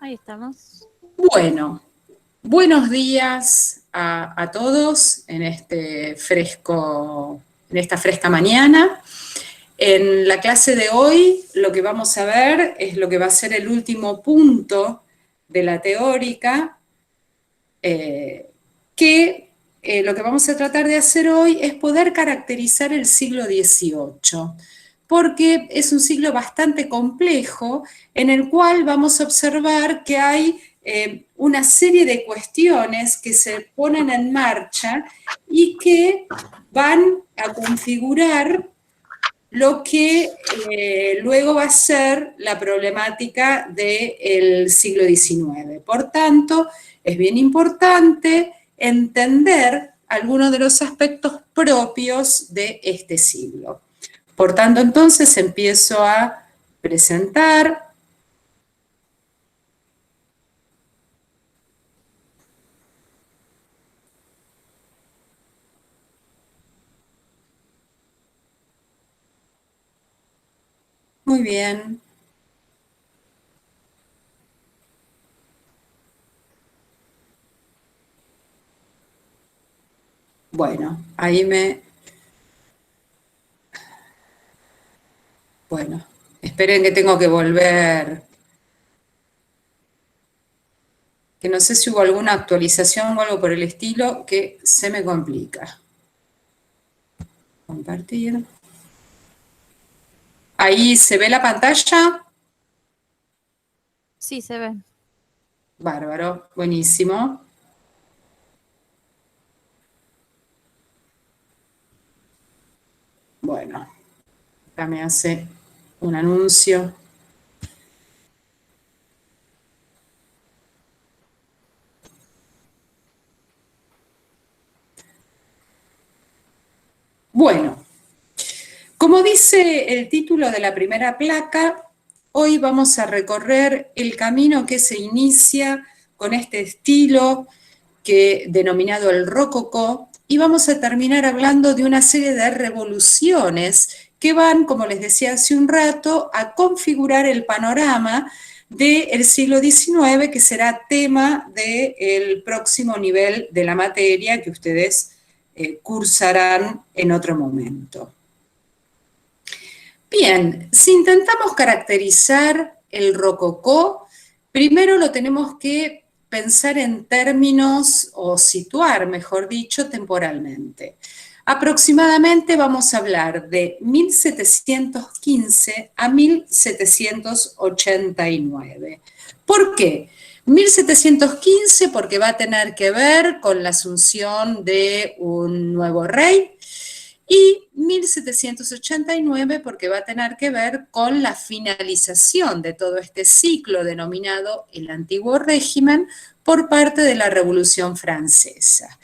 Ahí estamos. Bueno, buenos días a todos en en esta fresca mañana. En la clase de hoy lo que vamos a ver es lo que va a ser el último punto de la teórica, lo que vamos a tratar de hacer hoy es poder caracterizar el siglo XVIII, porque es un siglo bastante complejo en el cual vamos a observar que hay una serie de cuestiones que se ponen en marcha y que van a configurar lo que luego va a ser la problemática del siglo XIX. Por tanto, es bien importante entender algunos de los aspectos propios de este siglo. Por tanto, entonces empiezo a presentar. Muy bien. Bueno, Bueno, esperen que tengo que volver, que no sé si hubo alguna actualización o algo por el estilo que se me complica. Compartir. Ahí se ve la pantalla. Sí, se ve. Bárbaro, buenísimo. Bueno, acá me hace un anuncio. Bueno, como dice el título de la primera placa, hoy vamos a recorrer el camino que se inicia con este estilo denominado el rococó, y vamos a terminar hablando de una serie de revoluciones que van, como les decía hace un rato, a configurar el panorama del siglo XIX, que será tema del próximo nivel de la materia que ustedes cursarán en otro momento. Bien, si intentamos caracterizar el rococó, primero lo tenemos que pensar en términos, o situar, mejor dicho, temporalmente. Aproximadamente vamos a hablar de 1715 a 1789. ¿Por qué? 1715 porque va a tener que ver con la asunción de un nuevo rey, y 1789 porque va a tener que ver con la finalización de todo este ciclo denominado el Antiguo Régimen por parte de la Revolución Francesa.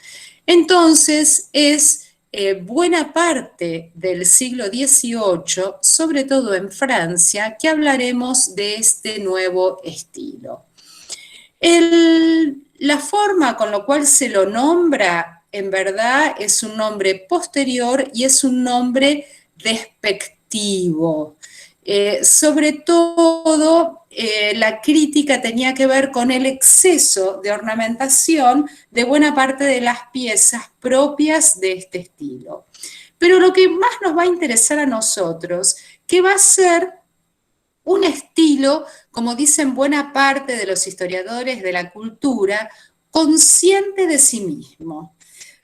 Entonces es buena parte del siglo XVIII, sobre todo en Francia, que hablaremos de este nuevo estilo. La forma con la cual se lo nombra, en verdad, es un nombre posterior y es un nombre despectivo. Sobre todo, la crítica tenía que ver con el exceso de ornamentación de buena parte de las piezas propias de este estilo. Pero lo que más nos va a interesar a nosotros, que va a ser un estilo, como dicen buena parte de los historiadores de la cultura, consciente de sí mismo.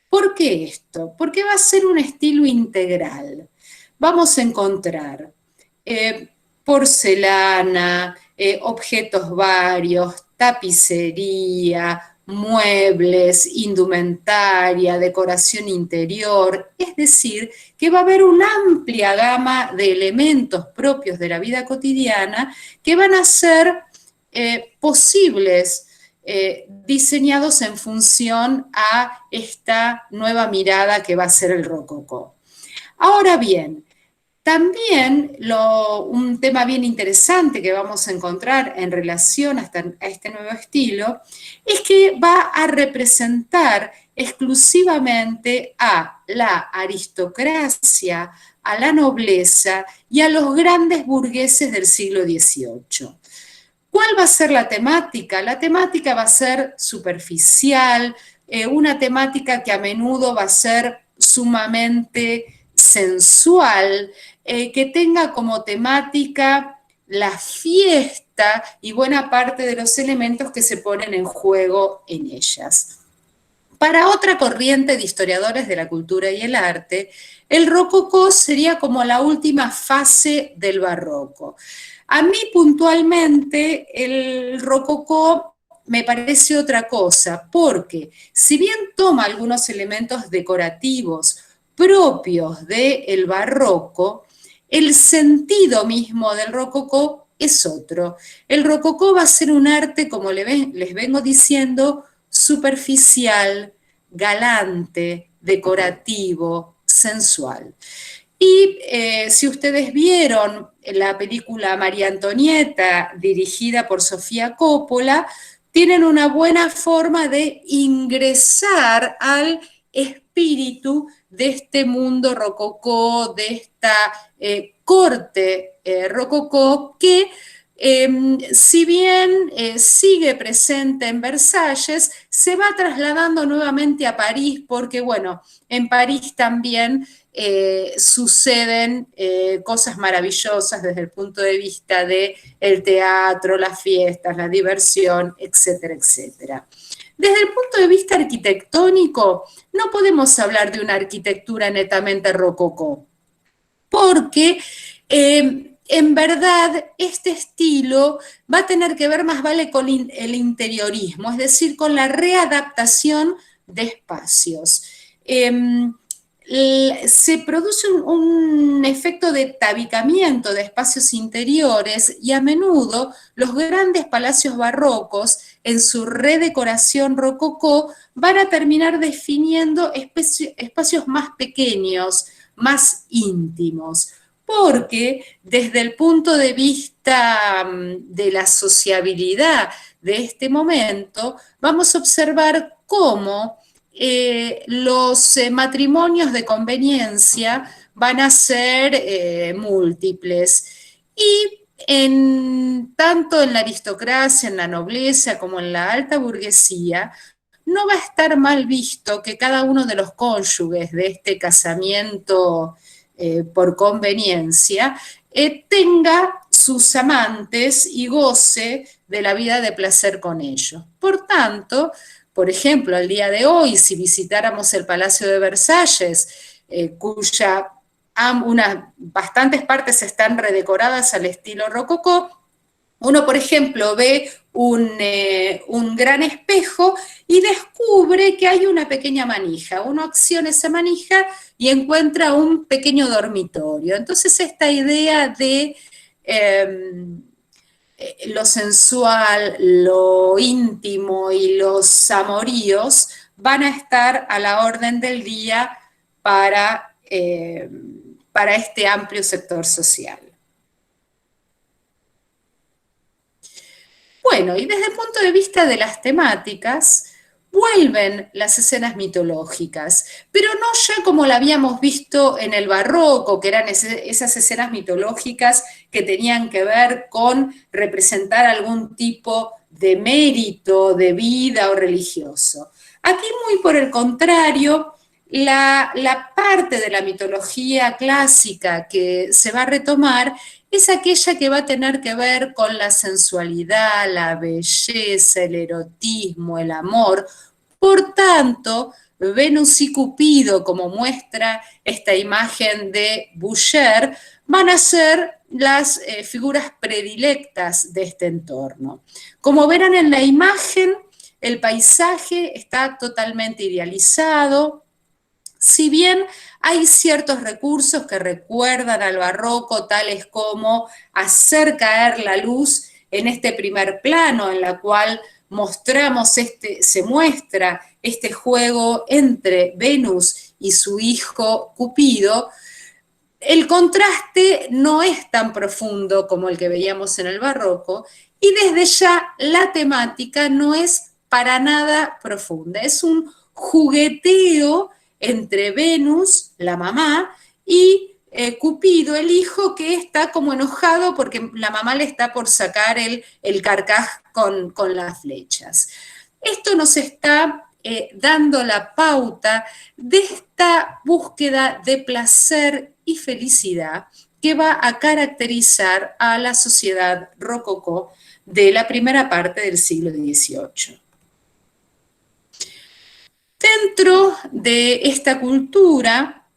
¿Por qué esto? Porque va a ser un estilo integral. Vamos a encontrar porcelana, objetos varios, tapicería, muebles, indumentaria, decoración interior, es decir, que va a haber una amplia gama de elementos propios de la vida cotidiana que van a ser posibles diseñados en función a esta nueva mirada que va a ser el rococó. Ahora bien, también un tema bien interesante que vamos a encontrar en relación a este nuevo estilo es que va a representar exclusivamente a la aristocracia, a la nobleza y a los grandes burgueses del siglo XVIII. ¿Cuál va a ser la temática? La temática va a ser superficial, una temática que a menudo va a ser sumamente sensual, que tenga como temática la fiesta y buena parte de los elementos que se ponen en juego en ellas. Para otra corriente de historiadores de la cultura y el arte, el rococó sería como la última fase del barroco. A mí puntualmente el rococó me parece otra cosa, porque si bien toma algunos elementos decorativos propios del barroco, el sentido mismo del rococó es otro. El rococó va a ser un arte, como les vengo diciendo, superficial, galante, decorativo, sensual. Y si ustedes vieron la película María Antonieta, dirigida por Sofía Coppola, tienen una buena forma de ingresar al espíritu de este mundo rococó, de esta corte rococó que si bien sigue presente en Versalles, se va trasladando nuevamente a París porque, bueno, en París también suceden cosas maravillosas desde el punto de vista del teatro, las fiestas, la diversión, etcétera, etcétera. Desde el punto de vista arquitectónico, no podemos hablar de una arquitectura netamente rococó, porque en verdad este estilo va a tener que ver más vale con el interiorismo, es decir, con la readaptación de espacios. Se produce un efecto de tabicamiento de espacios interiores y a menudo los grandes palacios barrocos en su redecoración rococó van a terminar definiendo espacios más pequeños, más íntimos, porque desde el punto de vista de la sociabilidad de este momento, vamos a observar cómo los matrimonios de conveniencia van a ser múltiples. Y tanto en la aristocracia, en la nobleza, como en la alta burguesía, no va a estar mal visto que cada uno de los cónyuges de este casamiento por conveniencia tenga sus amantes y goce de la vida de placer con ellos. Por tanto, por ejemplo, al día de hoy, si visitáramos el Palacio de Versalles, cuya bastantes partes están redecoradas al estilo rococó, uno, por ejemplo, ve un gran espejo y descubre que hay una pequeña manija. Uno acciona esa manija y encuentra un pequeño dormitorio. Entonces, esta idea de lo sensual, lo íntimo y los amoríos van a estar a la orden del día para este amplio sector social. Bueno, y desde el punto de vista de las temáticas, vuelven las escenas mitológicas, pero no ya como la habíamos visto en el barroco, que eran esas escenas mitológicas que tenían que ver con representar algún tipo de mérito, de vida o religioso. Aquí, muy por el contrario, la parte de la mitología clásica que se va a retomar es aquella que va a tener que ver con la sensualidad, la belleza, el erotismo, el amor. Por tanto, Venus y Cupido, como muestra esta imagen de Boucher, van a ser las figuras predilectas de este entorno. Como verán en la imagen, el paisaje está totalmente idealizado. Si bien hay ciertos recursos que recuerdan al barroco, tales como hacer caer la luz en este primer plano, en la cual se muestra este juego entre Venus y su hijo Cupido. El contraste no es tan profundo como el que veíamos en el barroco, y desde ya la temática no es para nada profunda. Es un jugueteo entre Venus, la mamá, y Cupido, el hijo, que está como enojado porque la mamá le está por sacar el carcaj con las flechas. Esto nos está dando la pauta de esta búsqueda de placer y felicidad que va a caracterizar a la sociedad rococó de la primera parte del siglo XVIII. Dentro de esta cultura,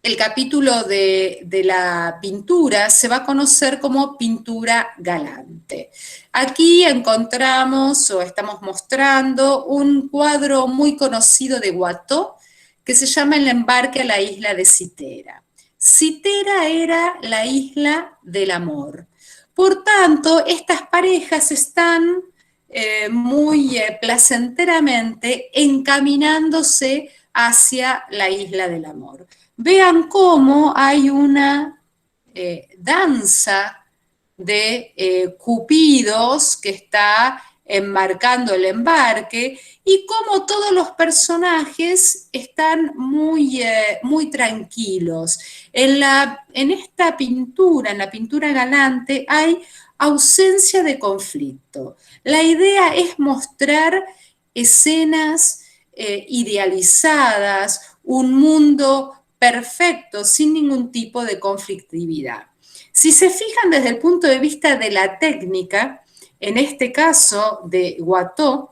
el capítulo de la pintura se va a conocer como pintura galante. Aquí encontramos o estamos mostrando un cuadro muy conocido de Watteau que se llama El embarque a la isla de Citera. Citera era la isla del amor. Por tanto, estas parejas están muy placenteramente encaminándose hacia la isla del amor. Vean cómo hay una danza de cupidos que está enmarcando el embarque y cómo todos los personajes están muy tranquilos. En esta pintura, en la pintura galante, hay ausencia de conflicto. La idea es mostrar escenas idealizadas, un mundo perfecto, sin ningún tipo de conflictividad. Si se fijan desde el punto de vista de la técnica, en este caso de Watteau,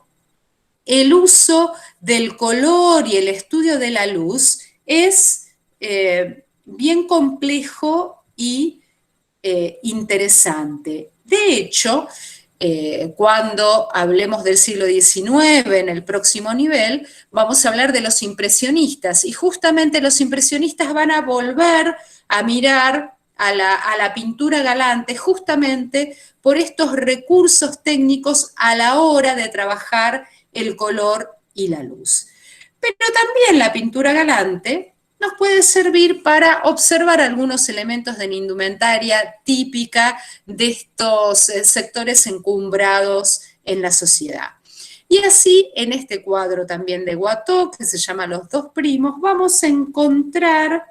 el uso del color y el estudio de la luz es bien complejo y interesante. De hecho, cuando hablemos del siglo XIX en el próximo nivel, vamos a hablar de los impresionistas y justamente los impresionistas van a volver a mirar a la pintura galante justamente por estos recursos técnicos a la hora de trabajar el color y la luz. Pero también la pintura galante nos puede servir para observar algunos elementos de la indumentaria típica de estos sectores encumbrados en la sociedad. Y así, en este cuadro también de Watteau, que se llama Los dos primos, vamos a encontrar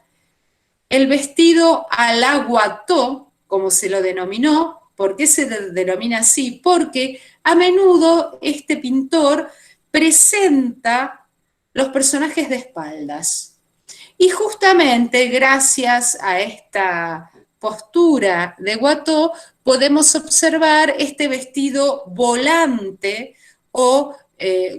el vestido a la Watteau, como se lo denominó. ¿Por qué se denomina así? Porque a menudo este pintor presenta los personajes de espaldas. Y justamente gracias a esta postura de Watteau podemos observar este vestido volante o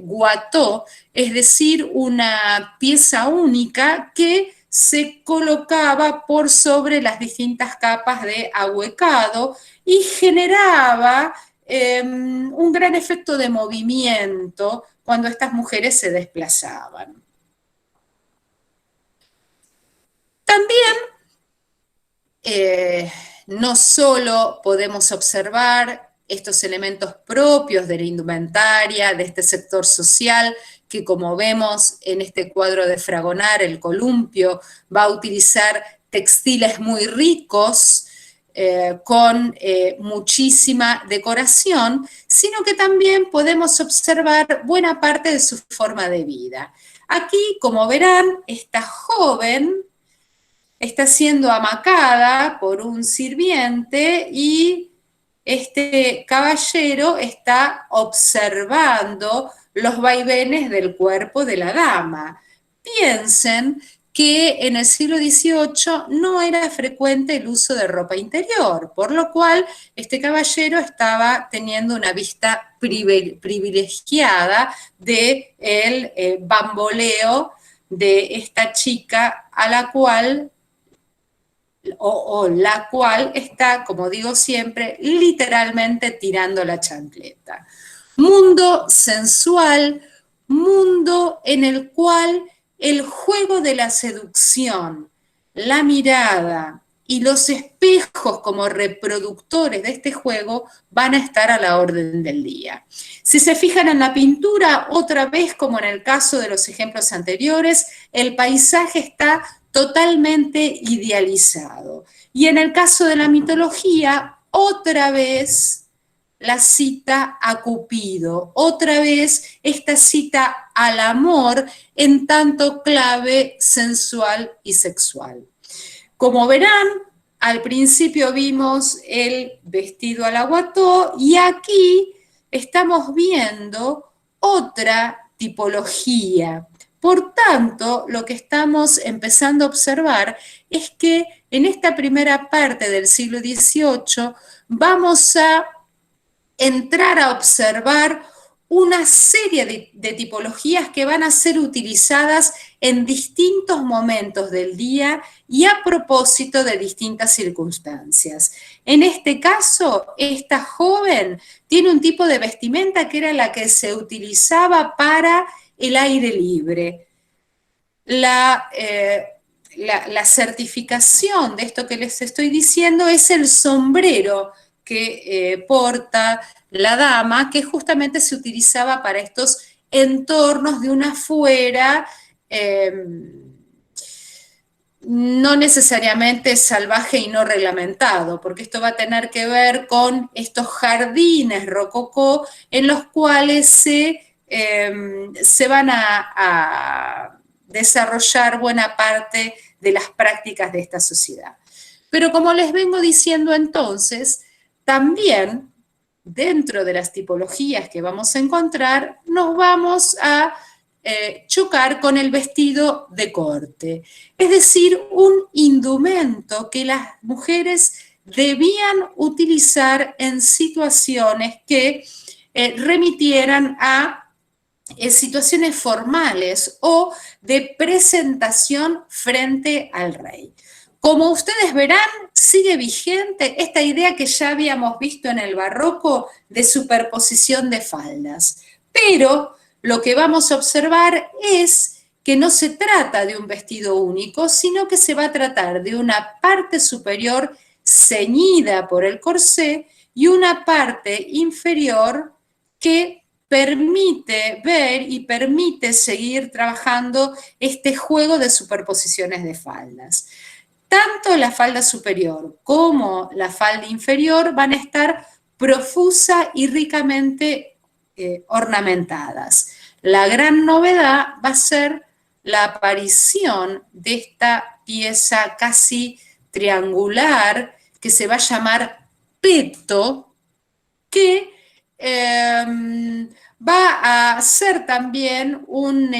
Watteau, es decir, una pieza única que se colocaba por sobre las distintas capas de ahuecado y generaba un gran efecto de movimiento cuando estas mujeres se desplazaban. También no solo podemos observar estos elementos propios de la indumentaria, de este sector social, que como vemos en este cuadro de Fragonard, el columpio, va a utilizar textiles muy ricos, con muchísima decoración, sino que también podemos observar buena parte de su forma de vida. Aquí, como verán, esta joven está siendo amacada por un sirviente y este caballero está observando los vaivenes del cuerpo de la dama. Piensen que en el siglo XVIII no era frecuente el uso de ropa interior, por lo cual este caballero estaba teniendo una vista privilegiada del bamboleo de esta chica a la cual o la cual está, como digo siempre, literalmente tirando la chancleta. Mundo sensual, mundo en el cual el juego de la seducción, la mirada y los espejos como reproductores de este juego van a estar a la orden del día. Si se fijan en la pintura, otra vez como en el caso de los ejemplos anteriores, el paisaje está totalmente idealizado. Y en el caso de la mitología, otra vez la cita a Cupido, otra vez esta cita al amor en tanto clave sensual y sexual. Como verán, al principio vimos el vestido a la Watteau y aquí estamos viendo otra tipología. Por tanto, lo que estamos empezando a observar es que en esta primera parte del siglo XVIII vamos a entrar a observar una serie de tipologías que van a ser utilizadas en distintos momentos del día y a propósito de distintas circunstancias. En este caso, esta joven tiene un tipo de vestimenta que era la que se utilizaba para el aire libre. La certificación de esto que les estoy diciendo es el sombrero que porta la dama, que justamente se utilizaba para estos entornos de una afuera no necesariamente salvaje y no reglamentado, porque esto va a tener que ver con estos jardines rococó en los cuales se van a desarrollar buena parte de las prácticas de esta sociedad. Pero como les vengo diciendo entonces, también dentro de las tipologías que vamos a encontrar, nos vamos a chocar con el vestido de corte, es decir, un indumento que las mujeres debían utilizar en situaciones que remitieran a situaciones formales o de presentación frente al rey. Como ustedes verán, sigue vigente esta idea que ya habíamos visto en el barroco de superposición de faldas, pero lo que vamos a observar es que no se trata de un vestido único, sino que se va a tratar de una parte superior ceñida por el corsé y una parte inferior que permite ver y permite seguir trabajando este juego de superposiciones de faldas. Tanto la falda superior como la falda inferior van a estar profusa y ricamente ornamentadas. La gran novedad va a ser la aparición de esta pieza casi triangular que se va a llamar peto, que va a ser también un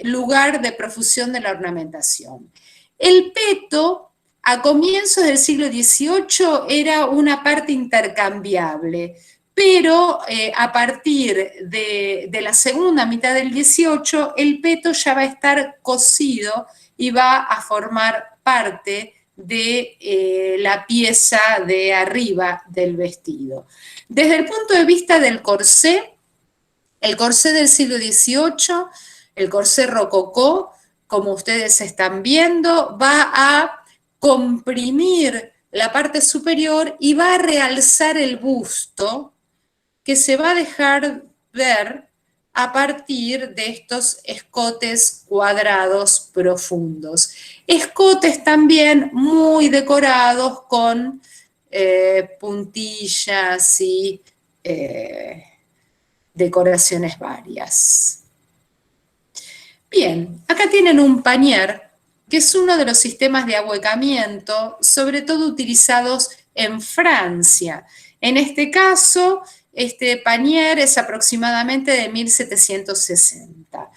lugar de profusión de la ornamentación. El peto a comienzos del siglo XVIII era una parte intercambiable, pero a partir de la segunda mitad del XVIII, el peto ya va a estar cosido y va a formar parte de la pieza de arriba del vestido. Desde el punto de vista del corsé, el corsé del siglo XVIII, el corsé rococó, como ustedes están viendo, va a comprimir la parte superior y va a realzar el busto, que se va a dejar ver a partir de estos escotes cuadrados profundos. Escotes también muy decorados con puntillas y decoraciones varias. Bien, acá tienen un panier, que es uno de los sistemas de ahuecamiento, sobre todo utilizados en Francia. En este caso, este panier es aproximadamente de 1760.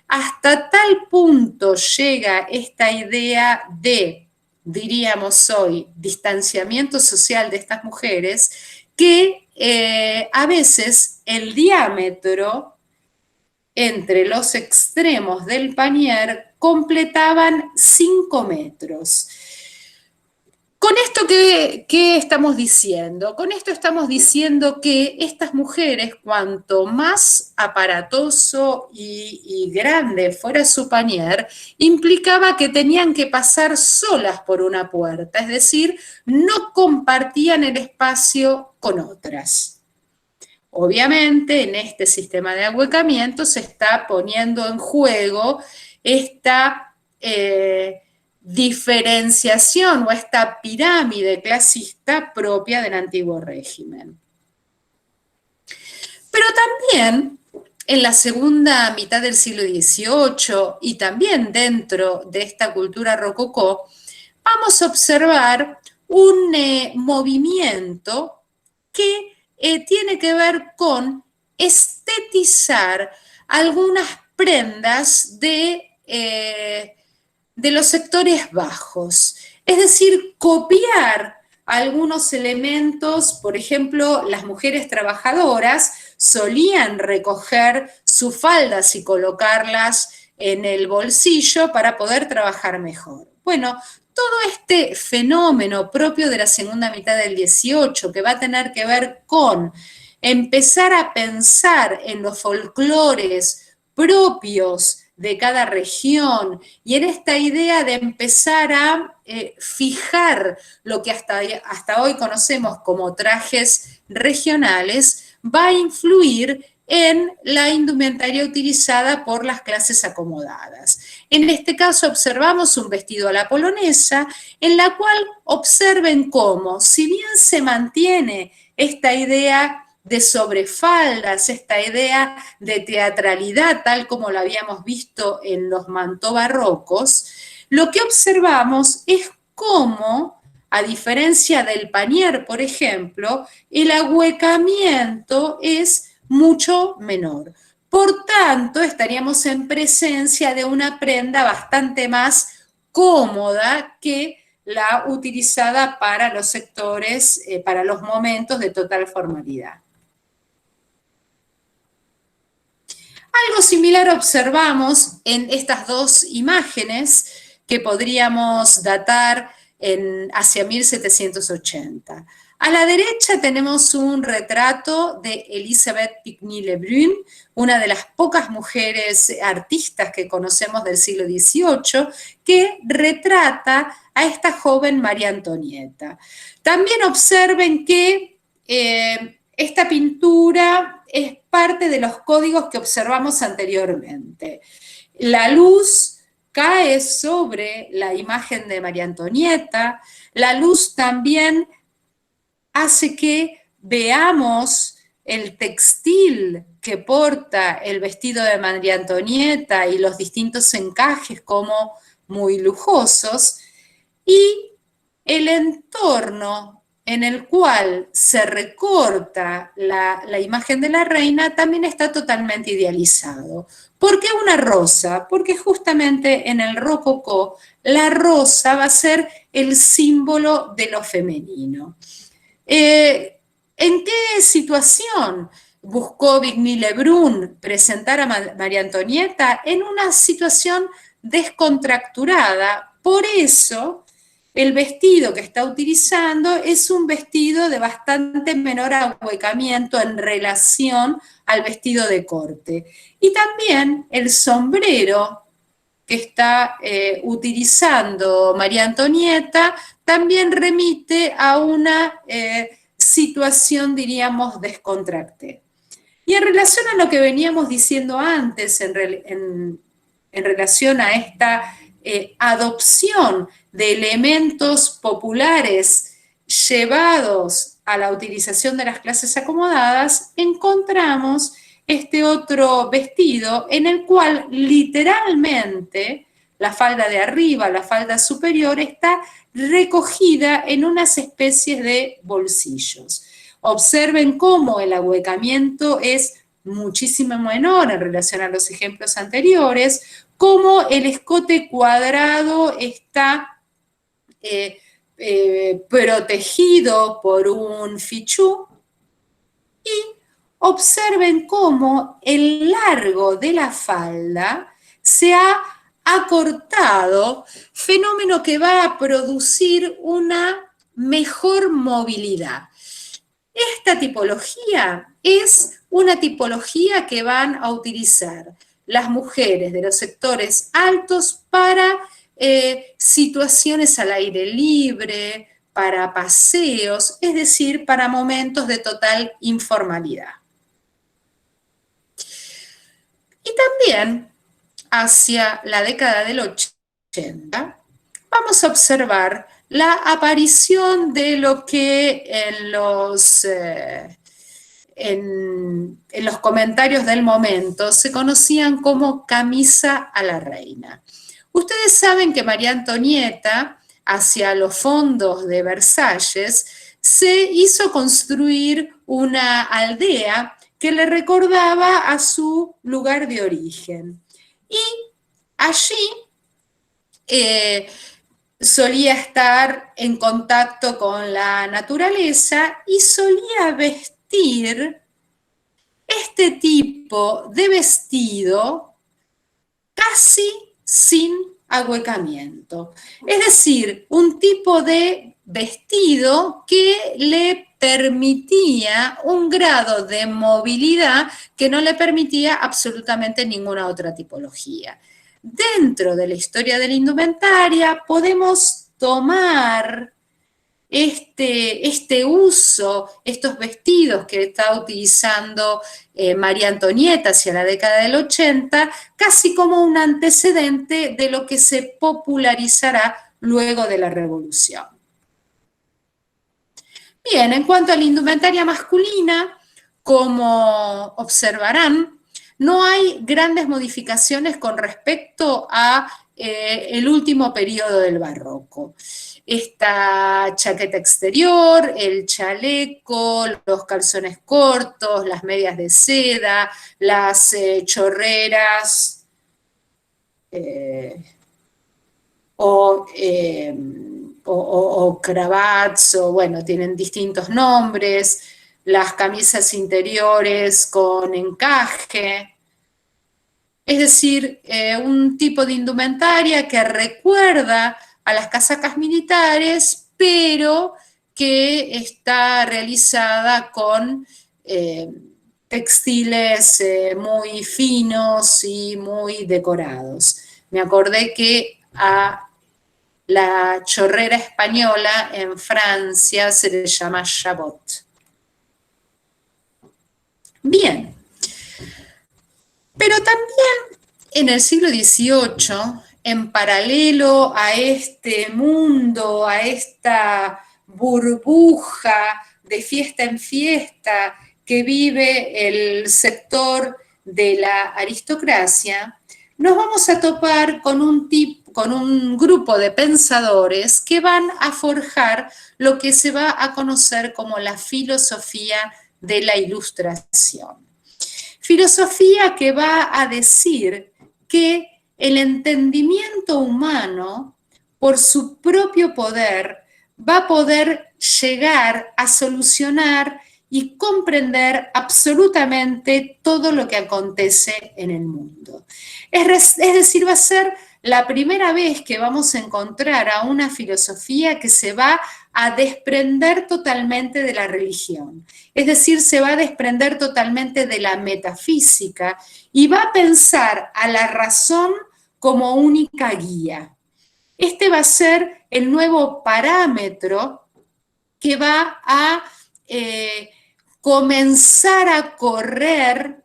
Hasta tal punto llega esta idea de, diríamos hoy, distanciamiento social de estas mujeres, que a veces el diámetro entre los extremos del panier completaban 5 metros. ¿Con esto qué estamos diciendo? Con esto estamos diciendo que estas mujeres, cuanto más aparatoso y grande fuera su panier, implicaba que tenían que pasar solas por una puerta, es decir, no compartían el espacio con otras. Obviamente, en este sistema de ahuecamiento se está poniendo en juego esta diferenciación o esta pirámide clasista propia del antiguo régimen. Pero también en la segunda mitad del siglo XVIII y también dentro de esta cultura rococó, vamos a observar un movimiento que tiene que ver con estetizar algunas prendas de los sectores bajos. Es decir, copiar algunos elementos, por ejemplo, las mujeres trabajadoras solían recoger sus faldas y colocarlas en el bolsillo para poder trabajar mejor. Bueno, todo este fenómeno propio de la segunda mitad del 18, que va a tener que ver con empezar a pensar en los folclores propios de cada región y en esta idea de empezar a fijar lo que hasta hoy conocemos como trajes regionales, va a influir en la indumentaria utilizada por las clases acomodadas. En este caso observamos un vestido a la polonesa, en la cual observen cómo, si bien se mantiene esta idea de sobrefaldas, esta idea de teatralidad, tal como la habíamos visto en los mantó barrocos, lo que observamos es cómo, a diferencia del panier, por ejemplo, el ahuecamiento es mucho menor. Por tanto, estaríamos en presencia de una prenda bastante más cómoda que la utilizada para los sectores, para los momentos de total formalidad. Algo similar observamos en estas dos imágenes que podríamos datar hacia 1780. A la derecha tenemos un retrato de Elisabeth Pigny-Lebrun, una de las pocas mujeres artistas que conocemos del siglo XVIII, que retrata a esta joven María Antonieta. También observen que esta pintura es parte de los códigos que observamos anteriormente. La luz cae sobre la imagen de María Antonieta, la luz también hace que veamos el textil que porta el vestido de María Antonieta y los distintos encajes como muy lujosos, y el entorno en el cual se recorta la imagen de la reina también está totalmente idealizado. ¿Por qué una rosa? Porque justamente en el rococó la rosa va a ser el símbolo de lo femenino. ¿En qué situación buscó Pigny-Lebrun presentar a María Antonieta? En una situación descontracturada. Por eso, el vestido que está utilizando es un vestido de bastante menor ahuecamiento en relación al vestido de corte. Y también el sombrero que está utilizando María Antonieta también remite a una situación, diríamos, descontracté. Y en relación a lo que veníamos diciendo antes, en relación a esta adopción de elementos populares llevados a la utilización de las clases acomodadas, encontramos este otro vestido en el cual literalmente la falda de arriba, la falda superior, está recogida en unas especies de bolsillos. Observen cómo el ahuecamiento es muchísimo menor en relación a los ejemplos anteriores, cómo el escote cuadrado está protegido por un fichú, y observen cómo el largo de la falda se ha acortado, fenómeno que va a producir una mejor movilidad. Esta tipología es una tipología que van a utilizar las mujeres de los sectores altos para situaciones al aire libre, para paseos, es decir, para momentos de total informalidad. Y también hacia la década del 80 vamos a observar la aparición de lo que en los comentarios del momento se conocían como camisa a la reina. Ustedes saben que María Antonieta hacia los fondos de Versalles, se hizo construir una aldea que le recordaba a su lugar de origen. Y allí solía estar en contacto con la naturaleza y solía vestir este tipo de vestido casi sin ahuecamiento. Es decir, un tipo de vestido que le permitía un grado de movilidad que no le permitía absolutamente ninguna otra tipología. Dentro de la historia de la indumentaria podemos tomar este uso, estos vestidos que está utilizando María Antonieta hacia la década del 80, casi como un antecedente de lo que se popularizará luego de la Revolución. Bien, en cuanto a la indumentaria masculina, como observarán, no hay grandes modificaciones con respecto a el último periodo del barroco. Esta chaqueta exterior, el chaleco, los calzones cortos, las medias de seda, las chorreras o cravats, o bueno, tienen distintos nombres, las camisas interiores con encaje, es decir, un tipo de indumentaria que recuerda a las casacas militares, pero que está realizada con textiles muy finos y muy decorados. Me acordé que a la chorrera española en Francia se le llama jabot. Bien, pero también en el siglo XVIII, en paralelo a este mundo, a esta burbuja de fiesta en fiesta que vive el sector de la aristocracia, nos vamos a topar con un grupo de pensadores que van a forjar lo que se va a conocer como la filosofía de la Ilustración. Filosofía que va a decir que el entendimiento humano, por su propio poder, va a poder llegar a solucionar y comprender absolutamente todo lo que acontece en el mundo. Es decir, va a ser la primera vez que vamos a encontrar a una filosofía que se va a desprender totalmente de la religión. Es decir, se va a desprender totalmente de la metafísica y va a pensar a la razón como única guía. Este va a ser el nuevo parámetro que va a comenzar a correr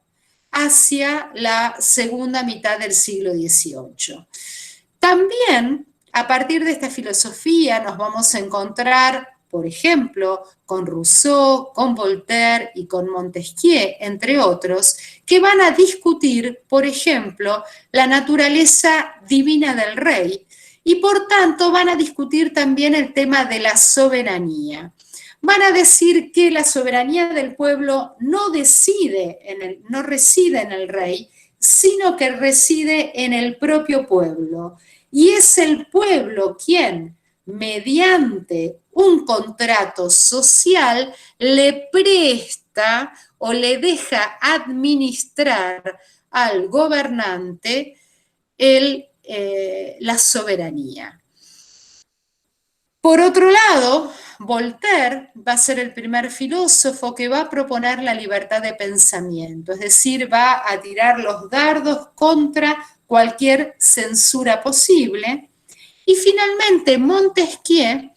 hacia la segunda mitad del siglo XVIII. También, a partir de esta filosofía, nos vamos a encontrar, por ejemplo, con Rousseau, con Voltaire y con Montesquieu, entre otros, que van a discutir, por ejemplo, la naturaleza divina del rey y, por tanto, van a discutir también el tema de la soberanía. Van a decir que la soberanía del pueblo no reside en el rey, sino que reside en el propio pueblo. Y es el pueblo quien, mediante un contrato social, le presta o le deja administrar al gobernante la soberanía. Por otro lado, Voltaire va a ser el primer filósofo que va a proponer la libertad de pensamiento, es decir, va a tirar los dardos contra cualquier censura posible. Y finalmente, Montesquieu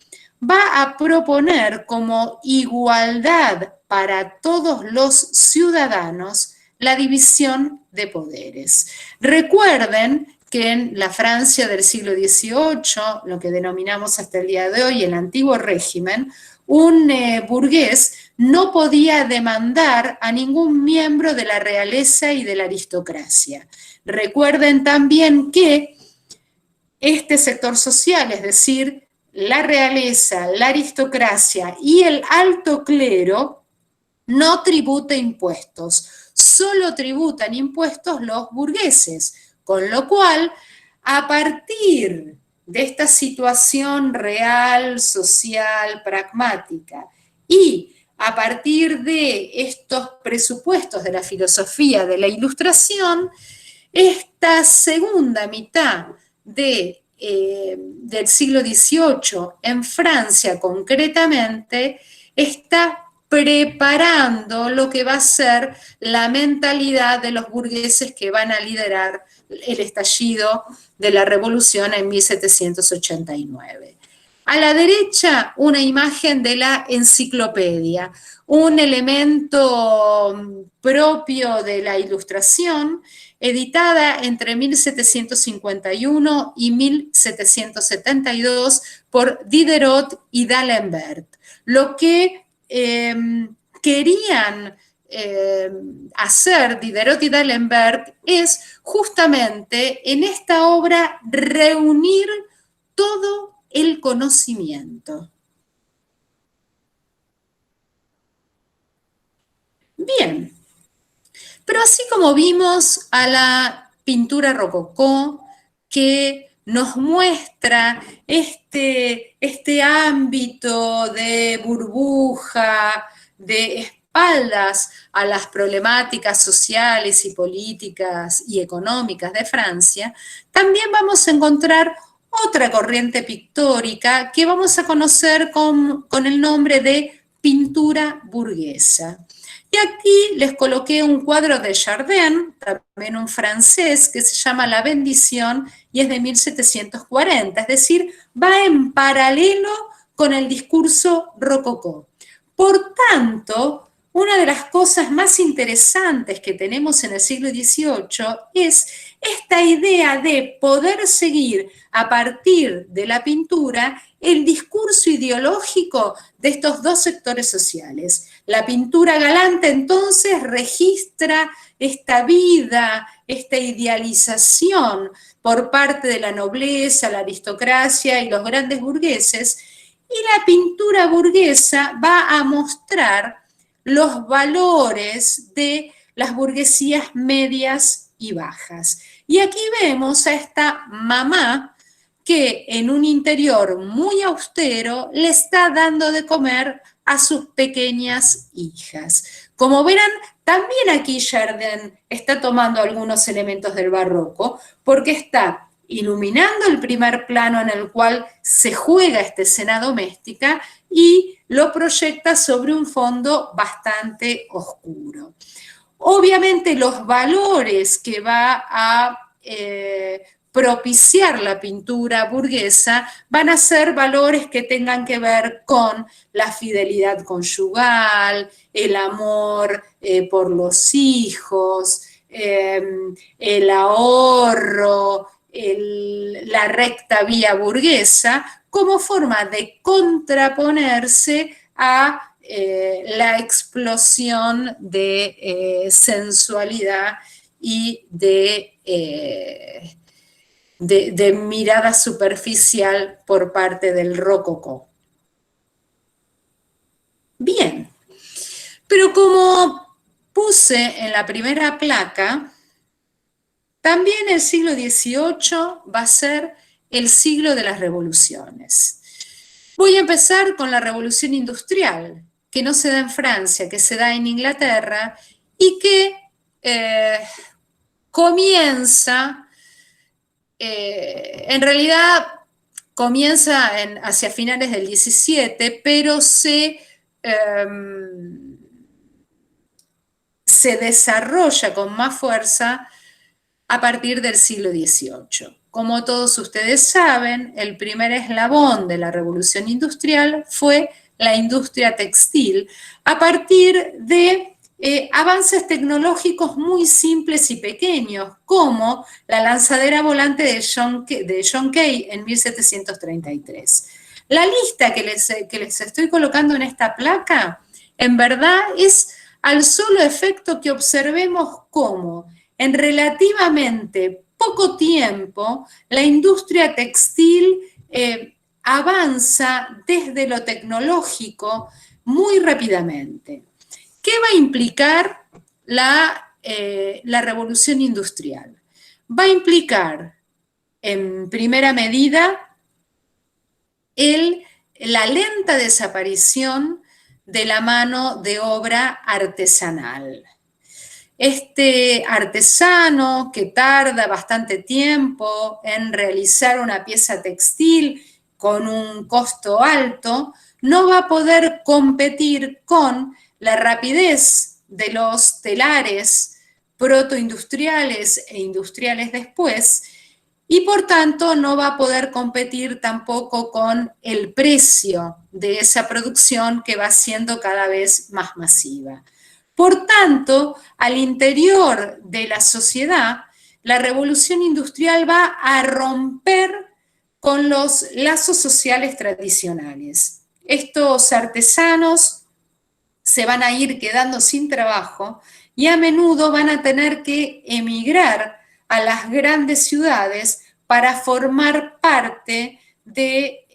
va a proponer como igualdad para todos los ciudadanos la división de poderes. Recuerden que en la Francia del siglo XVIII, lo que denominamos hasta el día de hoy el antiguo régimen, un burgués no podía demandar a ningún miembro de la realeza y de la aristocracia. Recuerden también que este sector social, es decir, la realeza, la aristocracia y el alto clero no tributa impuestos, solo tributan impuestos los burgueses, con lo cual, a partir de esta situación real, social, pragmática, y a partir de estos presupuestos de la filosofía de la Ilustración, esta segunda mitad del siglo XVIII, en Francia concretamente, está preparando lo que va a ser la mentalidad de los burgueses que van a liderar el estallido de la revolución en 1789. A la derecha, una imagen de la enciclopedia, un elemento propio de la Ilustración, editada entre 1751 y 1772 por Diderot y D'Alembert. Lo que querían hacer Diderot y D'Alembert es justamente en esta obra reunir todo el conocimiento. Bien, pero así como vimos a la pintura rococó que nos muestra este ámbito de burbuja, de espaldas a las problemáticas sociales y políticas y económicas de Francia, también vamos a encontrar otra corriente pictórica que vamos a conocer con el nombre de pintura burguesa. Y aquí les coloqué un cuadro de Chardin, también un francés, que se llama La Bendición y es de 1740, es decir, va en paralelo con el discurso rococó. Por tanto, una de las cosas más interesantes que tenemos en el siglo XVIII es esta idea de poder seguir a partir de la pintura el discurso ideológico de estos dos sectores sociales. La pintura galante entonces registra esta vida, esta idealización por parte de la nobleza, la aristocracia y los grandes burgueses, y la pintura burguesa va a mostrar los valores de las burguesías medias y bajas. Y aquí vemos a esta mamá que en un interior muy austero le está dando de comer a sus pequeñas hijas. Como verán, también aquí Chardin está tomando algunos elementos del barroco, porque está iluminando el primer plano en el cual se juega esta escena doméstica y lo proyecta sobre un fondo bastante oscuro. Obviamente los valores que va a propiciar la pintura burguesa van a ser valores que tengan que ver con la fidelidad conyugal, el amor por los hijos, el ahorro, la recta vía burguesa, como forma de contraponerse a la explosión de sensualidad y de mirada superficial por parte del rococó. Bien, pero como puse en la primera placa, también el siglo XVIII va a ser el siglo de las revoluciones. Voy a empezar con la revolución industrial, que no se da en Francia, que se da en Inglaterra y que comienza, en realidad comienza hacia finales del 17, pero se desarrolla con más fuerza a partir del siglo XVIII. Como todos ustedes saben, el primer eslabón de la revolución industrial fue la industria textil, a partir de avances tecnológicos muy simples y pequeños, como la lanzadera volante de John Kay en 1733. La lista que les estoy colocando en esta placa, en verdad es al solo efecto que observemos cómo en relativamente poco tiempo la industria textil avanza desde lo tecnológico muy rápidamente. ¿Qué va a implicar la revolución industrial? Va a implicar, en primera medida, la lenta desaparición de la mano de obra artesanal. Este artesano que tarda bastante tiempo en realizar una pieza textil con un costo alto, no va a poder competir con la rapidez de los telares protoindustriales e industriales después, y por tanto no va a poder competir tampoco con el precio de esa producción que va siendo cada vez más masiva. Por tanto, al interior de la sociedad, la revolución industrial va a romper con los lazos sociales tradicionales. Estos artesanos se van a ir quedando sin trabajo y a menudo van a tener que emigrar a las grandes ciudades para formar parte de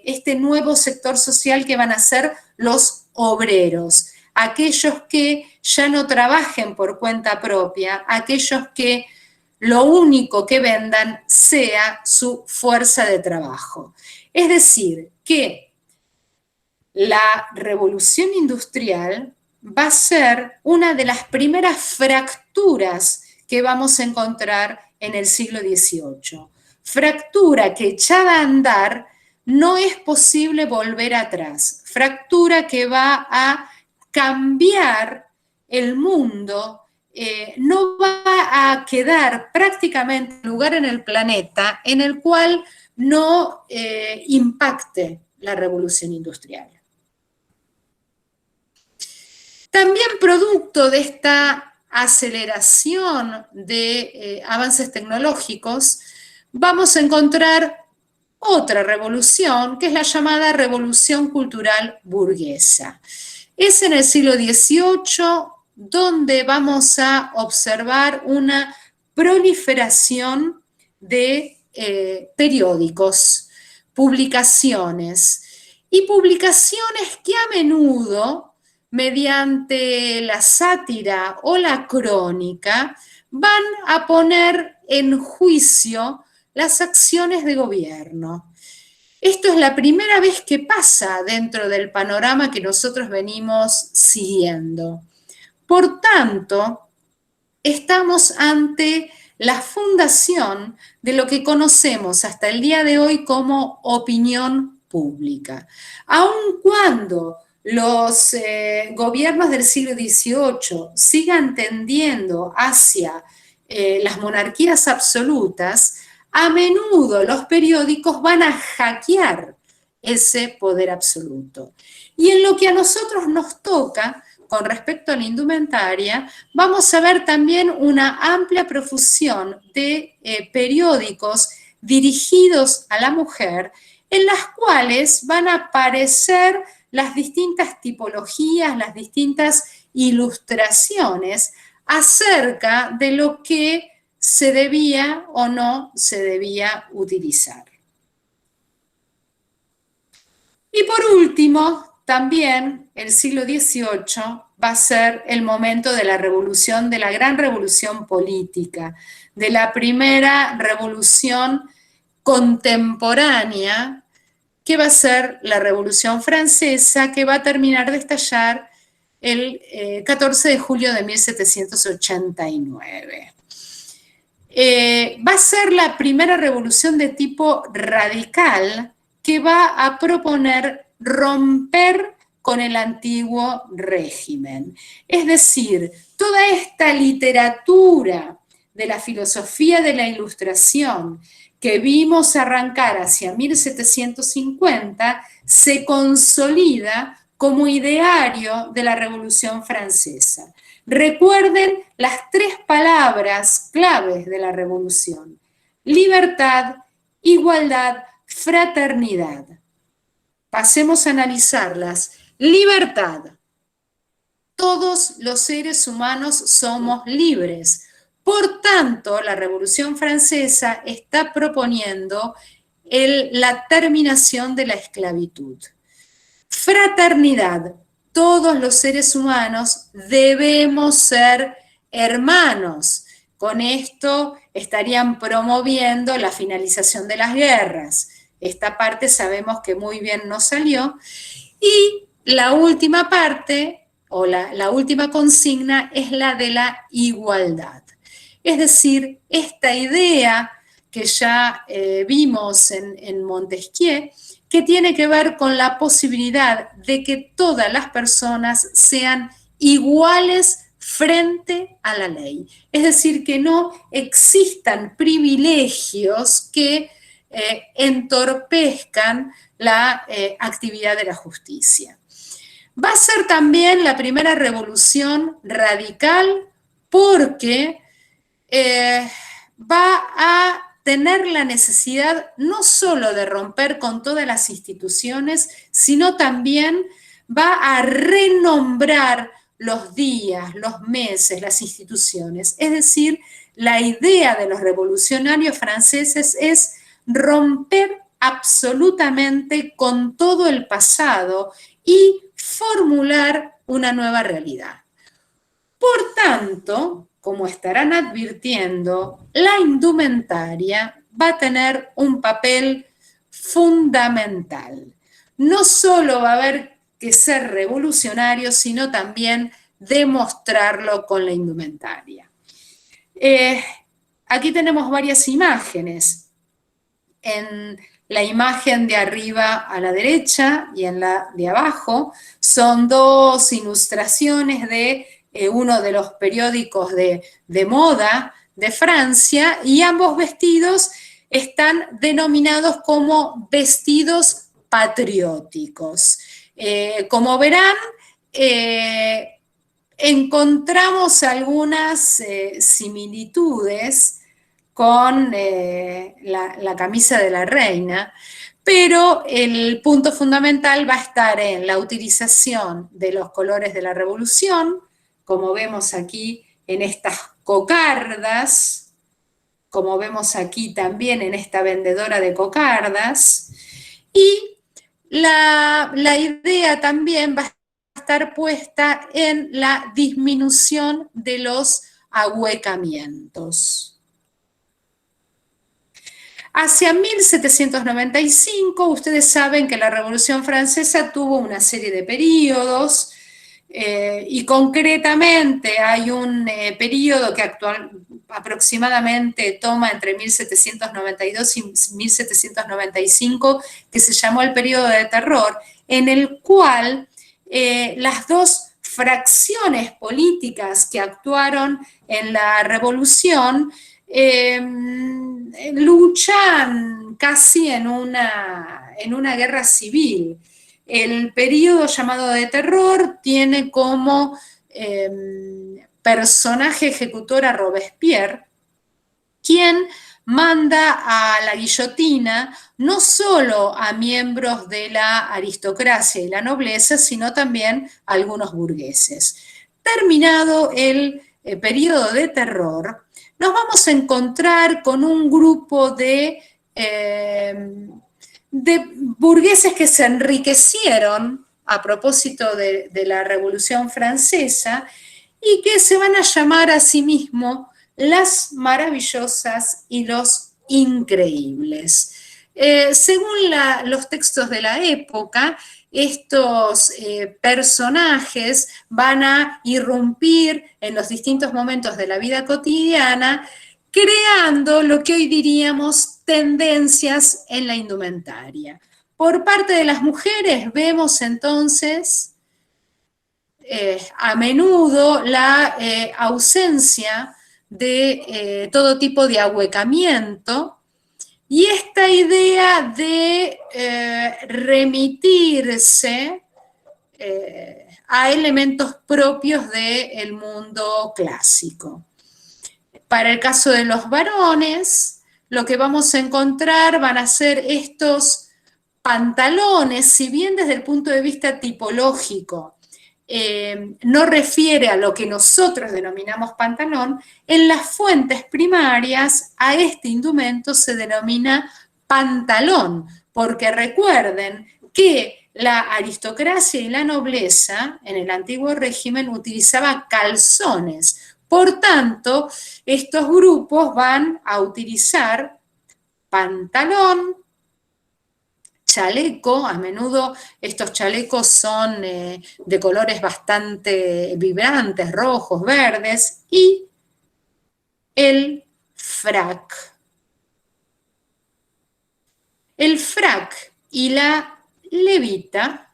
este nuevo sector social que van a ser los obreros, aquellos que ya no trabajen por cuenta propia, aquellos que lo único que vendan sea su fuerza de trabajo. Es decir, que la revolución industrial va a ser una de las primeras fracturas que vamos a encontrar en el siglo XVIII. Fractura que echada a andar no es posible volver atrás. Fractura que va a cambiar el mundo, no va a quedar prácticamente lugar en el planeta en el cual no impacte la revolución industrial. También producto de esta aceleración de avances tecnológicos, vamos a encontrar otra revolución, que es la llamada revolución cultural burguesa. Es en el siglo XVIII donde vamos a observar una proliferación de periódicos, publicaciones, y publicaciones que a menudo, mediante la sátira o la crónica, van a poner en juicio las acciones de gobierno. Esto es la primera vez que pasa dentro del panorama que nosotros venimos siguiendo. Por tanto, estamos ante la fundación de lo que conocemos hasta el día de hoy como opinión pública. Aun cuando los gobiernos del siglo XVIII sigan tendiendo hacia las monarquías absolutas, a menudo los periódicos van a hackear ese poder absoluto. Y en lo que a nosotros nos toca, con respecto a la indumentaria, vamos a ver también una amplia profusión de periódicos dirigidos a la mujer, en las cuales van a aparecer las distintas tipologías, las distintas ilustraciones acerca de lo que se debía o no se debía utilizar. Y por último, también el siglo XVIII va a ser el momento de la revolución, de la gran revolución política, de la primera revolución contemporánea, que va a ser la Revolución Francesa, que va a terminar de estallar el 14 de julio de 1789. Va a ser la primera revolución de tipo radical que va a proponer romper con el antiguo régimen. Es decir, toda esta literatura de la filosofía de la Ilustración que vimos arrancar hacia 1750 se consolida como ideario de la Revolución Francesa. Recuerden las tres palabras claves de la revolución: libertad, igualdad, fraternidad. Pasemos a analizarlas. Libertad. Todos los seres humanos somos libres. Por tanto, la Revolución Francesa está proponiendo la terminación de la esclavitud. Fraternidad. Todos los seres humanos debemos ser hermanos. Con esto estarían promoviendo la finalización de las guerras. Esta parte sabemos que muy bien no salió. Y la última parte, o la última consigna, es la de la igualdad. Es decir, esta idea que ya vimos en Montesquieu, que tiene que ver con la posibilidad de que todas las personas sean iguales frente a la ley. Es decir, que no existan privilegios que entorpezcan la actividad de la justicia. Va a ser también la primera revolución radical porque va a tener la necesidad no solo de romper con todas las instituciones, sino también va a renombrar los días, los meses, las instituciones. Es decir, la idea de los revolucionarios franceses es romper absolutamente con todo el pasado y formular una nueva realidad. Por tanto, como estarán advirtiendo, la indumentaria va a tener un papel fundamental. No solo va a haber que ser revolucionario, sino también demostrarlo con la indumentaria. Aquí tenemos varias imágenes. En la imagen de arriba a la derecha y en la de abajo son dos ilustraciones de uno de los periódicos de moda de Francia, y ambos vestidos están denominados como vestidos patrióticos. Como verán, encontramos algunas similitudes con la camisa de la reina, pero el punto fundamental va a estar en la utilización de los colores de la revolución, como vemos aquí en estas cocardas, como vemos aquí también en esta vendedora de cocardas, y la idea también va a estar puesta en la disminución de los ahuecamientos. Hacia 1795, ustedes saben que la Revolución Francesa tuvo una serie de periodos, y concretamente hay un periodo que aproximadamente toma entre 1792 y 1795, que se llamó el periodo de terror, en el cual las dos fracciones políticas que actuaron en la revolución luchan casi en una guerra civil. El periodo llamado de terror tiene como personaje ejecutor a Robespierre, quien manda a la guillotina no solo a miembros de la aristocracia y la nobleza, sino también a algunos burgueses. Terminado el periodo de terror, nos vamos a encontrar con un grupo de burgueses que se enriquecieron a propósito de la Revolución Francesa y que se van a llamar a sí mismos las maravillosas y los increíbles. Según los textos de la época, estos personajes van a irrumpir en los distintos momentos de la vida cotidiana, creando lo que hoy diríamos tendencias en la indumentaria. Por parte de las mujeres vemos entonces a menudo la ausencia de todo tipo de ahuecamiento, y esta idea de remitirse a elementos propios del mundo clásico. Para el caso de los varones, lo que vamos a encontrar van a ser estos pantalones, si bien desde el punto de vista tipológico no refiere a lo que nosotros denominamos pantalón, en las fuentes primarias a este indumento se denomina pantalón, porque recuerden que la aristocracia y la nobleza en el antiguo régimen utilizaba calzones. Por tanto, estos grupos van a utilizar pantalón, chaleco, a menudo estos chalecos son de colores bastante vibrantes, rojos, verdes, y el frac. El frac y la levita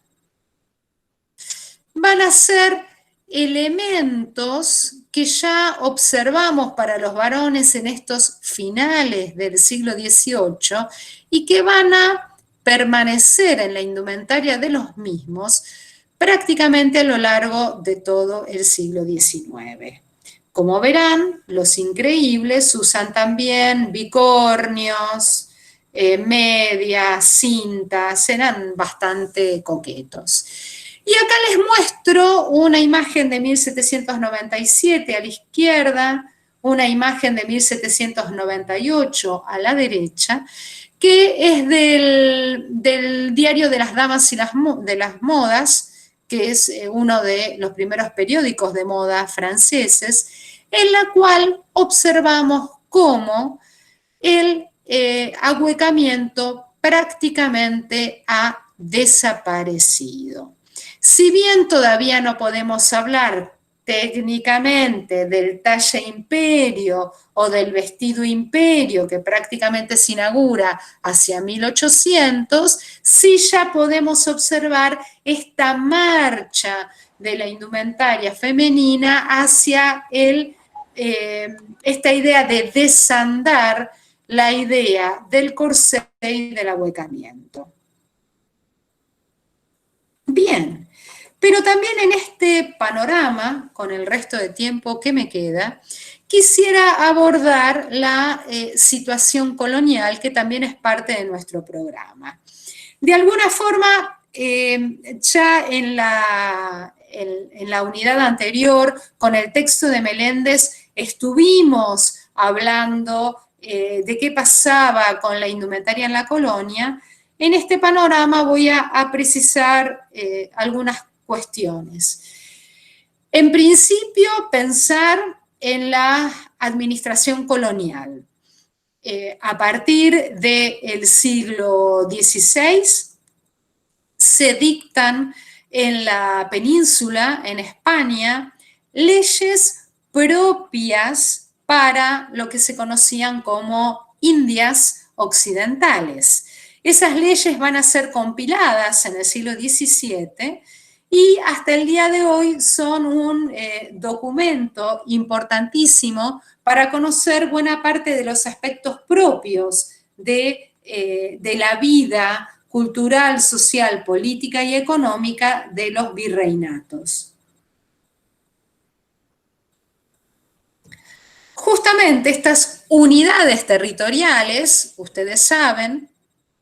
van a ser elementos que ya observamos para los varones en estos finales del siglo XVIII y que van a permanecer en la indumentaria de los mismos prácticamente a lo largo de todo el siglo XIX. Como verán, los increíbles usan también bicornios, medias, cintas, eran bastante coquetos. Y acá les muestro una imagen de 1797 a la izquierda, una imagen de 1798 a la derecha, que es del Diario de las Damas y de las Modas, que es uno de los primeros periódicos de moda franceses, en la cual observamos cómo el ahuecamiento prácticamente ha desaparecido. Si bien todavía no podemos hablar técnicamente del talle imperio o del vestido imperio que prácticamente se inaugura hacia 1800, sí ya podemos observar esta marcha de la indumentaria femenina hacia esta idea de desandar la idea del corsé y del ahuecamiento. Bien, pero también en este panorama, con el resto de tiempo que me queda, quisiera abordar la situación colonial, que también es parte de nuestro programa. De alguna forma, ya en la unidad anterior, con el texto de Meléndez, estuvimos hablando de qué pasaba con la indumentaria en la colonia. En este panorama voy a precisar algunas cuestiones. En principio, pensar en la administración colonial. A partir del siglo XVI se dictan en la península, en España, leyes propias para lo que se conocían como Indias occidentales. Esas leyes van a ser compiladas en el siglo XVII y hasta el día de hoy son un documento importantísimo para conocer buena parte de los aspectos propios de la vida cultural, social, política y económica de los virreinatos. Justamente estas unidades territoriales, ustedes saben,